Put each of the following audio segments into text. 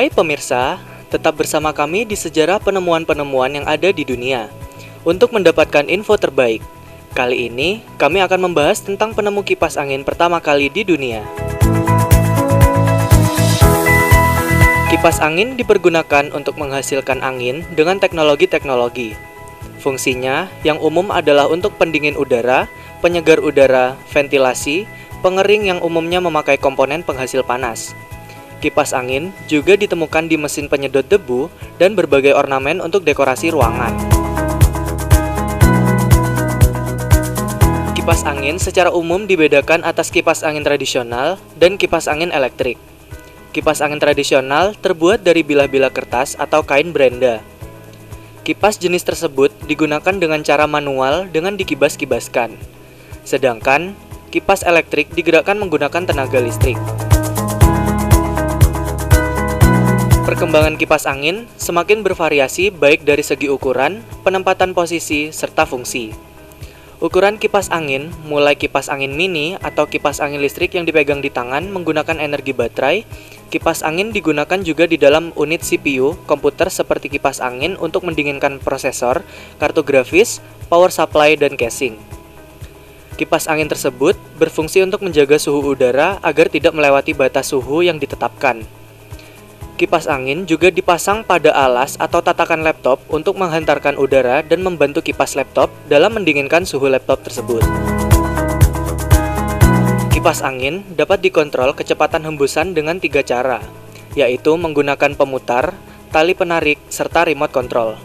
Hai pemirsa, tetap bersama kami di sejarah penemuan-penemuan yang ada di dunia untuk mendapatkan info terbaik. Kali ini, kami akan membahas tentang penemu kipas angin pertama kali di dunia. Kipas angin dipergunakan untuk menghasilkan angin dengan teknologi-teknologi. Fungsinya yang umum adalah untuk pendingin udara, penyegar udara, ventilasi, pengering yang umumnya memakai komponen penghasil panas. Kipas angin juga ditemukan di mesin penyedot debu dan berbagai ornamen untuk dekorasi ruangan. Kipas angin secara umum dibedakan atas kipas angin tradisional dan kipas angin elektrik. Kipas angin tradisional terbuat dari bilah-bilah kertas atau kain berenda. Kipas jenis tersebut digunakan dengan cara manual dengan dikibas-kibaskan. Sedangkan kipas elektrik digerakkan menggunakan tenaga listrik. Perkembangan kipas angin semakin bervariasi baik dari segi ukuran, penempatan posisi, serta fungsi. Ukuran kipas angin mulai kipas angin mini atau kipas angin listrik yang dipegang di tangan menggunakan energi baterai. Kipas angin digunakan juga di dalam unit CPU komputer seperti kipas angin untuk mendinginkan prosesor, kartu grafis, power supply, dan casing. Kipas angin tersebut berfungsi untuk menjaga suhu udara agar tidak melewati batas suhu yang ditetapkan. Kipas angin juga dipasang pada alas atau tatakan laptop untuk menghantarkan udara dan membantu kipas laptop dalam mendinginkan suhu laptop tersebut. Kipas angin dapat dikontrol kecepatan hembusan dengan 3 cara, yaitu menggunakan pemutar, tali penarik, serta remote control.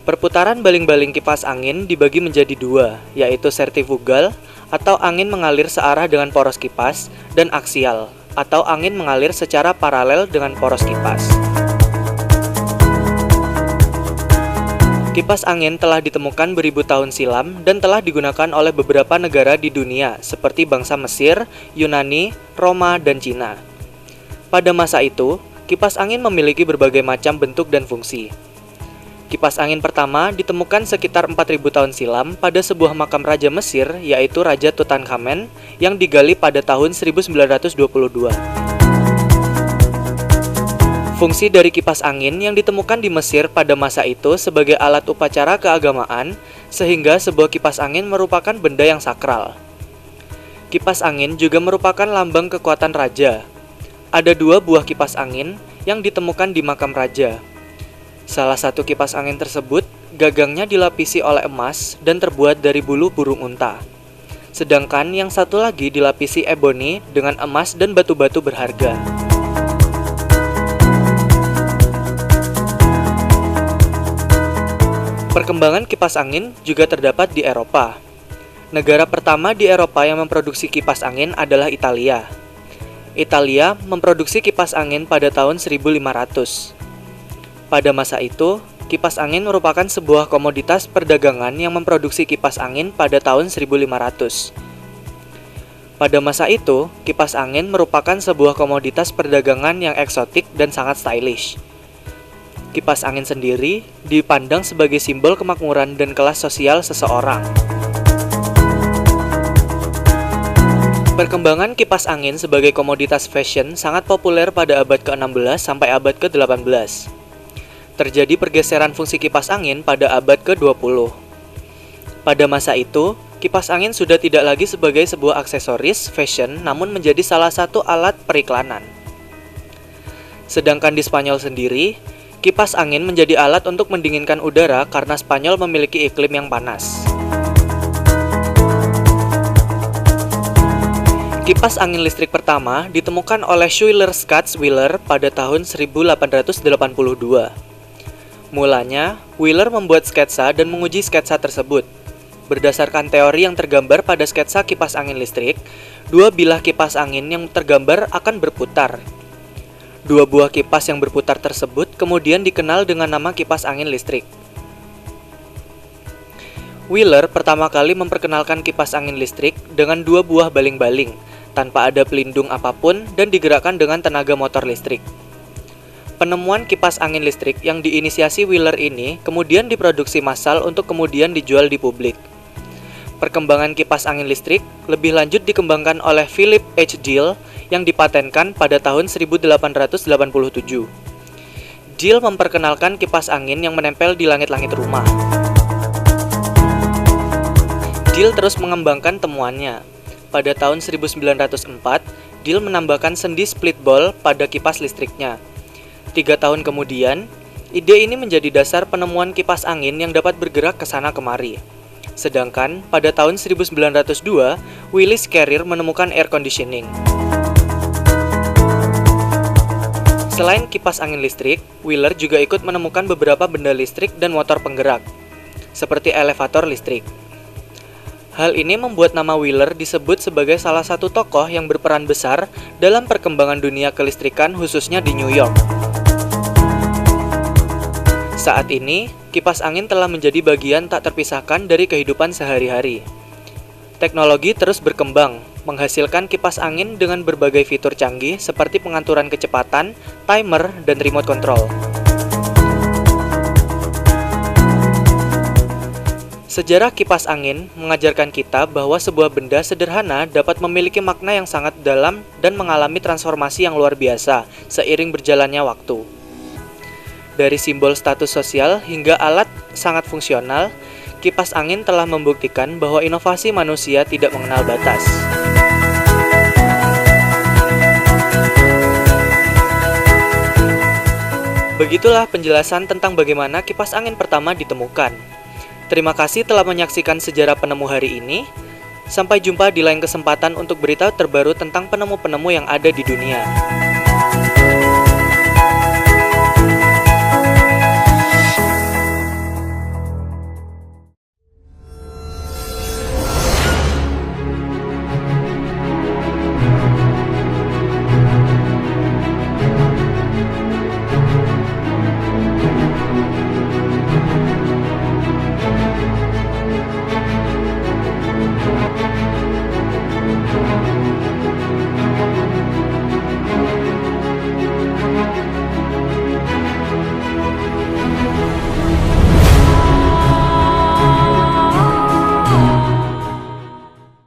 Perputaran baling-baling kipas angin dibagi menjadi 2, yaitu sertifugal atau angin mengalir searah dengan poros kipas, dan aksial atau angin mengalir secara paralel dengan poros kipas. Kipas angin telah ditemukan beribu tahun silam dan telah digunakan oleh beberapa negara di dunia seperti bangsa Mesir, Yunani, Roma, dan Cina. Pada masa itu, kipas angin memiliki berbagai macam bentuk dan fungsi. Kipas angin pertama ditemukan sekitar 4000 tahun silam pada sebuah makam Raja Mesir, yaitu Raja Tutankhamen, yang digali pada tahun 1922. Fungsi dari kipas angin yang ditemukan di Mesir pada masa itu sebagai alat upacara keagamaan, sehingga sebuah kipas angin merupakan benda yang sakral. Kipas angin juga merupakan lambang kekuatan raja. Ada 2 buah kipas angin yang ditemukan di makam raja. Salah satu kipas angin tersebut, gagangnya dilapisi oleh emas dan terbuat dari bulu burung unta. Sedangkan yang satu lagi dilapisi eboni dengan emas dan batu-batu berharga. Perkembangan kipas angin juga terdapat di Eropa. Negara pertama di Eropa yang memproduksi kipas angin adalah Italia. Italia memproduksi kipas angin pada tahun 1500. Pada masa itu, kipas angin merupakan sebuah komoditas perdagangan yang memproduksi kipas angin pada tahun 1500. Pada masa itu, kipas angin merupakan sebuah komoditas perdagangan yang eksotik dan sangat stylish. Kipas angin sendiri dipandang sebagai simbol kemakmuran dan kelas sosial seseorang. Perkembangan kipas angin sebagai komoditas fashion sangat populer pada abad ke-16 sampai abad ke-18. Terjadi pergeseran fungsi kipas angin pada abad ke-20. Pada masa itu, kipas angin sudah tidak lagi sebagai sebuah aksesoris fashion, namun menjadi salah satu alat periklanan. Sedangkan di Spanyol sendiri, kipas angin menjadi alat untuk mendinginkan udara karena Spanyol memiliki iklim yang panas. Kipas angin listrik pertama ditemukan oleh Schuyler Scotts Wheeler pada tahun 1882. Mulanya, Wheeler membuat sketsa dan menguji sketsa tersebut. Berdasarkan teori yang tergambar pada sketsa kipas angin listrik, 2 bilah kipas angin yang tergambar akan berputar. 2 buah kipas yang berputar tersebut kemudian dikenal dengan nama kipas angin listrik. Wheeler pertama kali memperkenalkan kipas angin listrik dengan 2 buah baling-baling, tanpa ada pelindung apapun dan digerakkan dengan tenaga motor listrik. Penemuan kipas angin listrik yang diinisiasi Wheeler ini kemudian diproduksi massal untuk kemudian dijual di publik. Perkembangan kipas angin listrik lebih lanjut dikembangkan oleh Philip H. Gill yang dipatenkan pada tahun 1887. Diel memperkenalkan kipas angin yang menempel di langit-langit rumah. Diel terus mengembangkan temuannya. Pada tahun 1904, Diel menambahkan sendi split ball pada kipas listriknya. 3 tahun kemudian, ide ini menjadi dasar penemuan kipas angin yang dapat bergerak ke sana kemari. Sedangkan pada tahun 1902, Willis Carrier menemukan air conditioning. Selain kipas angin listrik, Wheeler juga ikut menemukan beberapa benda listrik dan motor penggerak, seperti elevator listrik. Hal ini membuat nama Wheeler disebut sebagai salah satu tokoh yang berperan besar dalam perkembangan dunia kelistrikan khususnya di New York. Saat ini, kipas angin telah menjadi bagian tak terpisahkan dari kehidupan sehari-hari. Teknologi terus berkembang, menghasilkan kipas angin dengan berbagai fitur canggih seperti pengaturan kecepatan, timer, dan remote control. Sejarah kipas angin mengajarkan kita bahwa sebuah benda sederhana dapat memiliki makna yang sangat dalam dan mengalami transformasi yang luar biasa seiring berjalannya waktu. Dari simbol status sosial hingga alat sangat fungsional, kipas angin telah membuktikan bahwa inovasi manusia tidak mengenal batas. Begitulah penjelasan tentang bagaimana kipas angin pertama ditemukan. Terima kasih telah menyaksikan sejarah penemu hari ini. Sampai jumpa di lain kesempatan untuk berita terbaru tentang penemu-penemu yang ada di dunia.